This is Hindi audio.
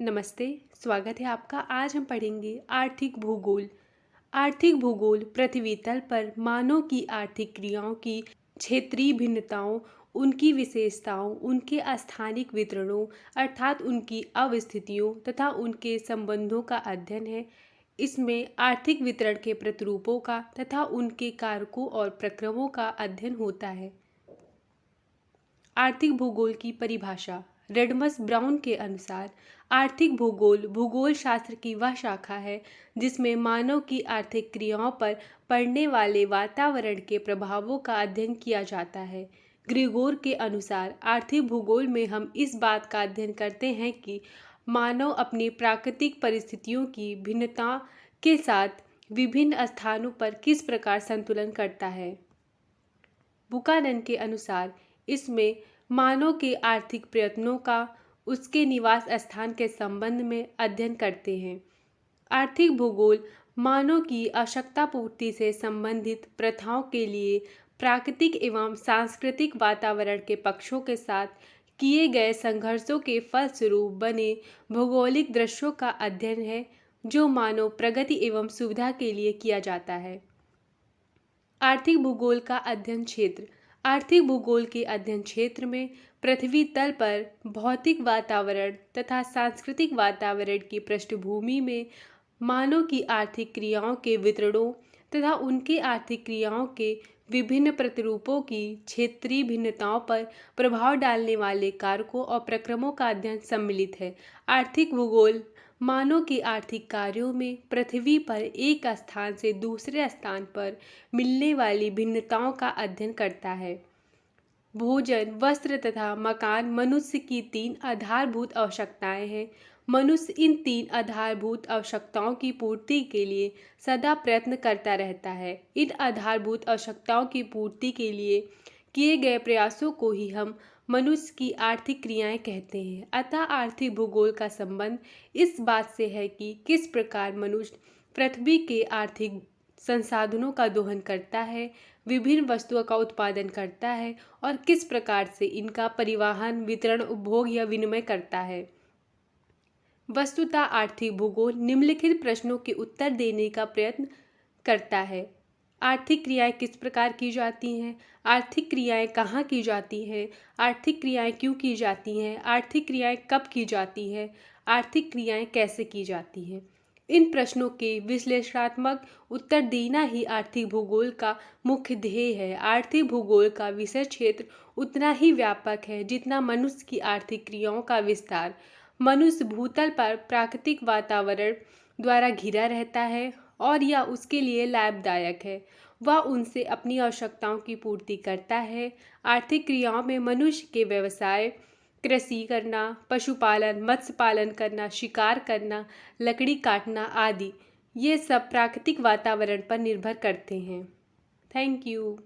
नमस्ते, स्वागत है आपका। आज हम पढ़ेंगे आर्थिक भूगोल। आर्थिक भूगोल पृथ्वी तल पर मानव की आर्थिक क्रियाओं की क्षेत्रीय भिन्नताओं, उनकी विशेषताओं, उनके स्थानिक वितरणों अर्थात उनकी अवस्थितियों तथा उनके संबंधों का अध्ययन है। इसमें आर्थिक वितरण के प्रतिरूपों का तथा उनके कारकों और प्रक्रमों का अध्ययन होता है। आर्थिक भूगोल की परिभाषा। रेडमस ब्राउन के अनुसार आर्थिक भूगोल भूगोल शास्त्र की वह शाखा है जिसमें मानव की आर्थिक क्रियाओं पर पड़ने वाले वातावरण के प्रभावों का अध्ययन किया जाता है। ग्रेगोर के अनुसार आर्थिक भूगोल में हम इस बात का अध्ययन करते हैं कि मानव अपनी प्राकृतिक परिस्थितियों की भिन्नता के साथ विभिन्न स्थानों पर किस प्रकार संतुलन करता है। बुकानन के अनुसार इसमें मानव के आर्थिक प्रयत्नों का उसके निवास स्थान के संबंध में अध्ययन करते हैं। आर्थिक भूगोल मानव की आवश्यकता पूर्ति से संबंधित प्रथाओं के लिए प्राकृतिक एवं सांस्कृतिक वातावरण के पक्षों के साथ किए गए संघर्षों के फलस्वरूप बने भौगोलिक दृश्यों का अध्ययन है जो मानव प्रगति एवं सुविधा के लिए किया जाता है। आर्थिक भूगोल का अध्ययन क्षेत्र। आर्थिक भूगोल के अध्ययन क्षेत्र में पृथ्वी तल पर भौतिक वातावरण तथा सांस्कृतिक वातावरण की पृष्ठभूमि में मानव की आर्थिक क्रियाओं के वितरणों तथा उनके आर्थिक क्रियाओं के विभिन्न प्रतिरूपों की क्षेत्रीय भिन्नताओं पर प्रभाव डालने वाले कारकों और प्रक्रमों का अध्ययन सम्मिलित है। आर्थिक भूगोल मानव के आर्थिक कार्यों में पृथ्वी पर एक स्थान से दूसरे स्थान पर मिलने वाली भिन्नताओं का अध्ययन करता है। भोजन, वस्त्र तथा मकान मनुष्य की 3 आधारभूत आवश्यकताएं हैं। मनुष्य इन 3 आधारभूत आवश्यकताओं की पूर्ति के लिए सदा प्रयत्न करता रहता है। इन आधारभूत आवश्यकताओं की पूर्ति के लिए किए गए प्रयासों को ही हम मनुष्य की आर्थिक क्रियाएं कहते हैं। अतः आर्थिक भूगोल का संबंध इस बात से है कि किस प्रकार मनुष्य पृथ्वी के आर्थिक संसाधनों का दोहन करता है, विभिन्न वस्तुओं का उत्पादन करता है और किस प्रकार से इनका परिवहन, वितरण, उपभोग या विनिमय करता है। वस्तुतः आर्थिक भूगोल निम्नलिखित प्रश्नों के उत्तर देने का प्रयत्न करता है। आर्थिक क्रियाएं किस प्रकार की जाती हैं? आर्थिक क्रियाएं कहाँ की जाती हैं? आर्थिक क्रियाएं क्यों की जाती हैं? आर्थिक क्रियाएं कब की जाती हैं? आर्थिक क्रियाएं कैसे की जाती हैं? इन प्रश्नों के विश्लेषणात्मक उत्तर देना ही आर्थिक भूगोल का मुख्य ध्येय है। आर्थिक भूगोल का विषय क्षेत्र उतना ही व्यापक है जितना मनुष्य की आर्थिक क्रियाओं का विस्तार। मनुष्य भूतल पर प्राकृतिक वातावरण द्वारा घिरा रहता है और यह उसके लिए लाभदायक है। वह उनसे अपनी आवश्यकताओं की पूर्ति करता है। आर्थिक क्रियाओं में मनुष्य के व्यवसाय, कृषि करना, पशुपालन, मत्स्य पालन करना, शिकार करना, लकड़ी काटना आदि ये सब प्राकृतिक वातावरण पर निर्भर करते हैं। Thank you.